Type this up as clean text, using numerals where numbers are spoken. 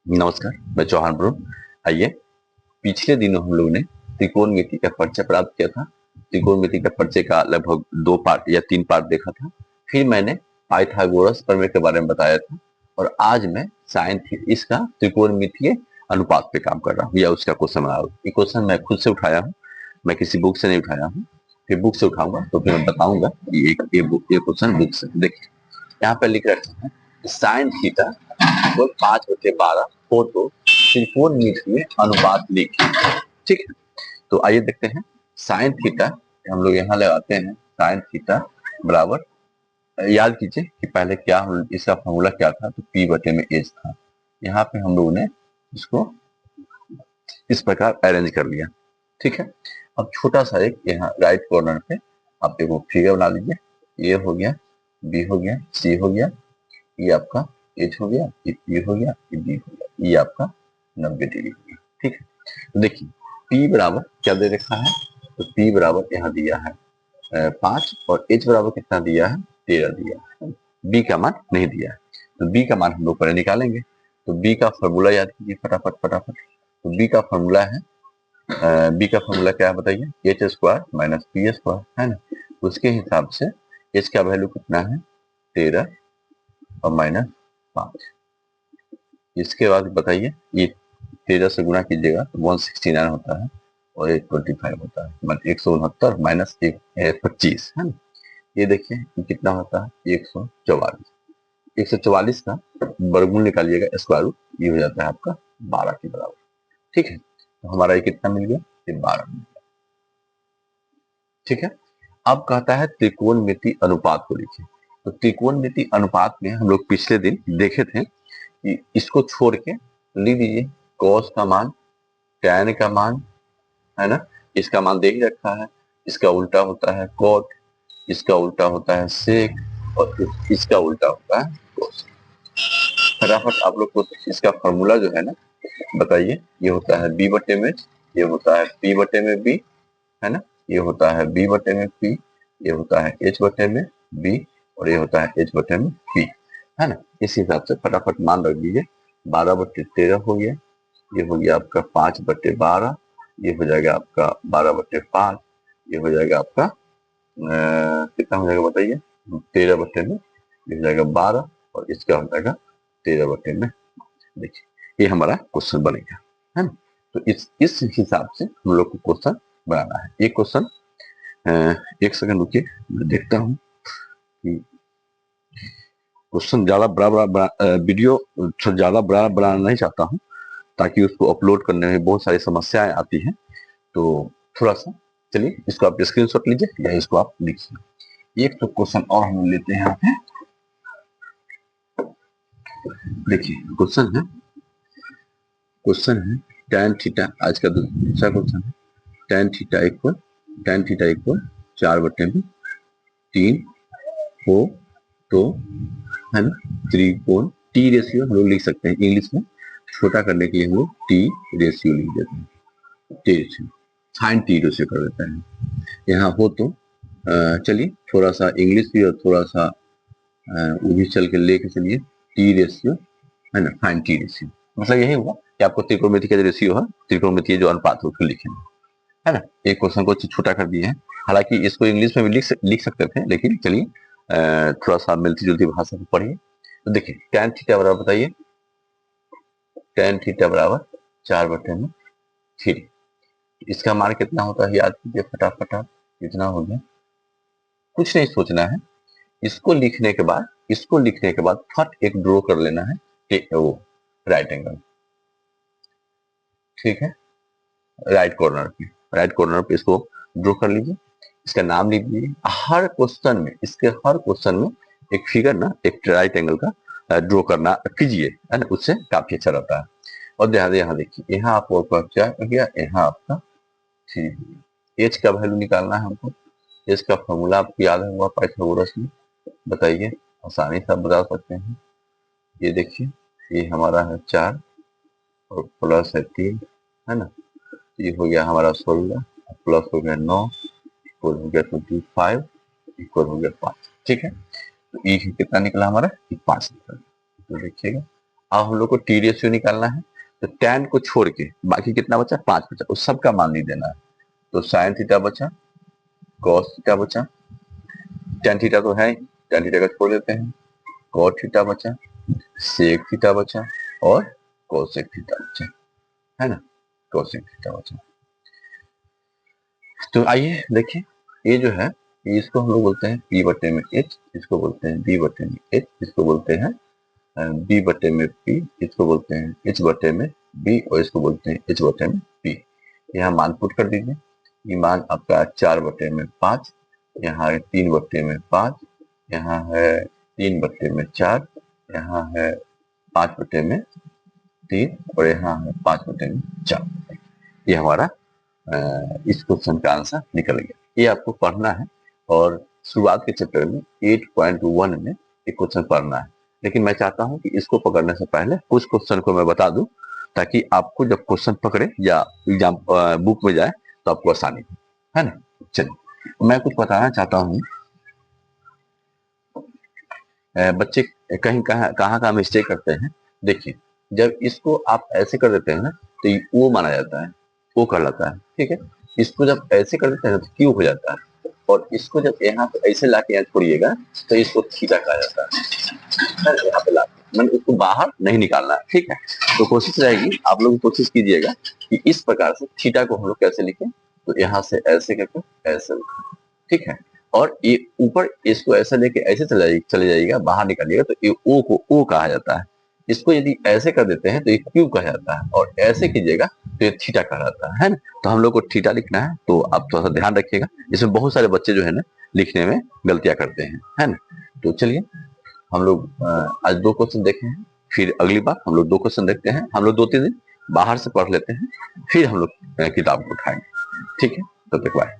नमस्कार, मैं चौहान ब्रो। आइए, पिछले दिनों हम लोगों ने त्रिकोणमिति का परिचय प्राप्त किया था। त्रिकोणमिति का परिचय का लगभग 2 पार्ट या 3 पार्ट देखा था। फिर मैंने पाइथागोरस प्रमेय के बारे में बताया था और आज मैं इसका त्रिकोणमितीय अनुपात पे काम कर रहा हूँ या उसका क्वेश्चन बना रहा हूँ। ये क्वेश्चन मैं खुद से उठाया हूँ, मैं किसी बुक से नहीं उठाया हूँ। फिर बुक से उठाऊंगा तो फिर मैं बताऊंगा कि ये क्वेश्चन बुक से। देखिए, यहाँ पे लिख रखा है साइन थीटा 5/12 हो तो त्रिकोणमितीय अनुपात लिखिए। ठीक है, तो आइए देखते हैं। साइन थीटा हम लोग यहाँ लगाते हैं। साइन थीटा बराबर, याद कीजिए कि पहले क्या इसका फॉर्मूला क्या था, तो पी बटे में एच था। यहाँ पे हम लोगों ने इसको इस प्रकार अरेंज कर लिया। ठीक है, अब छोटा सा एक यहाँ राइट कॉर्नर पे आप देखो फिगर बना लीजिए। ए हो गया, बी हो गया, सी हो गया, ये आपका एच हो गया, ये हो गया, ये बी हो गया, ये आपका 90 डिग्री हो गया। ठीक है, तो देखिए P बराबर क्या दे रखा है, तो P बराबर यहाँ दिया है 5 और H बराबर कितना दिया है, 13 दिया है। B का मान नहीं दिया है, तो B का मान हम लोग पहले निकालेंगे। तो B का फॉर्मूला याद कीजिए फटाफट फटाफट। तो B का फॉर्मूला है, B का फॉर्मूला क्या है बताइए, H square minus P square, है ना। उसके हिसाब से H का वैल्यू कितना है, 13 और माइनस 5। इसके बाद बताइए, ये 13 से गुणा कीजिएगा तो 169 होता है और 825 होता है, मतलब 169 माइनस 25 है ना। ये देखिए ये कितना होता है, 144। 144 का वर्गमूल निकालिएगा, स्क्वायर रूट, ये हो जाता है आपका 12 के बराबर। ठीक है, तो हमारा ये कितना मिल गया, ये 12 मिल गया। ठीक है, अब कहता है त्रिकोणमिति अनुपात को लिखिए। तो त्रिकोणमिति अनुपात में हम लोग पिछले दिन देखे थे कि इसको छोड़ के लिख दीजिए कॉस का मान, टैन का मान, है ना, इसका मान दे ही रखा है। इसका उल्टा होता है कॉट, इसका उल्टा होता है सेक और इसका उल्टा होता है कोस। फटाफट आप लोग को इसका फॉर्मूला जो है ना बताइए, ये होता है बी बटे में, ये होता है पी बटे में बी, है ना, ये होता है बी बटे में पी, ये होता है एच बटे में बी और ये होता है एच बटे में पी, है ना। इस हिसाब से फटाफट मान रख दीजिए। 12/13 हो गया, ये हो गया आपका 5/12, ये हो जाएगा आपका 12/5, ये हो जाएगा आपका कितना हो जाएगा बताइए, 13 में, ये हो जाएगा 12 और इसका हो जाएगा 13 में। देखिए ये हमारा क्वेश्चन बनेगा, है ना। तो इस हिसाब से हम लोग को क्वेश्चन बनाना है। ये क्वेश्चन एक सेकंड रुकिए, मैं देखता हूँ कि क्वेश्चन ज्यादा बड़ा वीडियो ज्यादा बड़ा बनाना नहीं चाहता हूँ, ताकि उसको अपलोड करने में बहुत सारी समस्याएं आती हैं। तो थोड़ा सा चलिए इसको आप स्क्रीनशॉट लीजिए या इसको आप लिखिए। एक तो क्वेश्चन और हम लेते हैं यहाँ पे। देखिए क्वेश्चन है tan थीटा, आज का दूसरा क्वेश्चन है। tan थीटा इक्वल 4/3 हो तो, है ना, त्रिकोण टी रेशियो हम लोग लिख सकते हैं इंग्लिश में, छोटा करने के लिए हम लोग टी रेशियो लिख देते हैं। T ratio sine T ratio कर देते हैं यहाँ हो तो। चलिए थोड़ा सा इंग्लिश भी और थोड़ा सा वो भी चल के लेके चलिए। टी रेशियो, है ना, साइन टी रेशियो, मतलब यही हुआ कि आपको त्रिकोणमिति का जो रेशियो है, त्रिकोणमिति जो अनुपात है उसको लिखेंगे, है ना। एक क्वेश्चन को छोटा कर दिए हैं, हालांकि इसको इंग्लिश में भी लिख सकते थे, लेकिन चलिए थोड़ा सा मिलती जुलती भाषा को पढ़िए। तो देखिए tan थीटा बराबर बताइए, tan थीटा बराबर 4/3। इसका मान कितना होता है याद कीजिए फटाफट, कितना हो गया, कुछ नहीं सोचना है। इसको लिखने के बाद फट एक ड्रॉ कर लेना है, वो राइट एंगल। ठीक है, राइट कॉर्नर पे इसको ड्रॉ कर लीजिए, इसका नाम लिख दीजिए। हर क्वेश्चन में एक फिगर ना, एक राइट एंगल का ड्रॉ करना कीजिए, है ना, उससे काफी अच्छा रहता है। और यहाँ देखिए, यहाँ आपको क्या हो गया, यहाँ आपका 3। एच का वैल्यू निकालना है हमको। एच का फॉर्मूला आपको याद होगा पाइथागोरस में, बताइए, आसानी से आप बता सकते हैं। ये देखिए, ये हमारा है 4 और प्लस है 3, है ना, ये हो गया हमारा 16 प्लस हो गया 9 इक्वल हो गया 25 इक्वल हो गया 5। ठीक है, तो ये कितना निकला हमारा, 5 निकला। तो देखिएगा अब हम लोग को टी रेशियो निकालना है, तो tan को छोड़ के बाकी कितना बचा, 5 बचा, उस सब का मान नहीं देना है। तो साइन थीटा बचा, कॉस थीटा बचा, tan थीटा तो है, tan थीटा का छोड़ देते हैं, कॉट थीटा बचा, सेक थीटा बचा और कोसेक थीटा बचा, है ना, कोसेक थीटा बचा। तो आइए देखिए, ये जो है इसको हम लोग बोलते हैं p बटे में h, इसको बोलते हैं b बटे में h, इसको बोलते हैं b बटे में p, इसको बोलते हैं h बटे में b और इसको बोलते हैं h बटे में p। यहाँ मान पुट कर दीजिए, ये मान आपका 4 बटे में 5, यहाँ है 3 बटे में 5, यहाँ है 3 बटे में 4, यहाँ है 5 बटे में 3 और यहाँ है 5 बटे में 4। ये हमारा इस क्वेश्चन का आंसर निकल गया। ये आपको पढ़ना है और शुरुआत के चैप्टर में 8.1 में एक क्वेश्चन पढ़ना है, लेकिन मैं चाहता हूं कि इसको पकड़ने से पहले कुछ क्वेश्चन को मैं बता दूं, ताकि आपको जब क्वेश्चन पकड़े या एग्जाम बुक में जाए तो आपको आसानी हो, है ना। चलिए, मैं कुछ बताना चाहता हूँ। बच्चे कहीं कहाँ का मिस्टेक करते हैं, देखिए, जब इसको आप ऐसे कर देते हैं ना तो ये ओ माना जाता है, ओ कहलाता है, ठीक है। इसको जब ऐसे कर देते हैं तो क्यू हो जाता है, और इसको जब यहाँ पे ऐसे लाके यहाँ छोड़िएगा तो इसको थीटा कहा जाता है। यहाँ पे लाके मैंने उसको बाहर नहीं निकालना है, ठीक है। तो कोशिश रहेगी, आप लोग कोशिश कीजिएगा कि इस प्रकार से थीटा को हम लोग कैसे लिखें, तो यहाँ से ऐसे करके ऐसे लिखें, ठीक है। और ये ऊपर इसको ऐसा लेके ऐसे चले जाइएगा, बाहर निकालिएगा तो ये ओ को ओ कहा जाता है। इसको यदि ऐसे कर देते हैं तो ये क्यू कहा जाता है, और ऐसे कीजिएगा तो ये थीटा कहलाता है ना। तो हम लोग को थीटा लिखना है, तो आप थोड़ा सा ध्यान रखिएगा, इसमें बहुत सारे बच्चे जो है ना लिखने में गलतियां करते हैं, है ना। तो चलिए, हम लोग आज 2 क्वेश्चन देखे हैं, फिर अगली बार हम लोग 2 क्वेश्चन देखते हैं। हम लोग 2-3 दिन बाहर से पढ़ लेते हैं, फिर हम लोग किताब को उठाएंगे, ठीक है। तो तक बाय।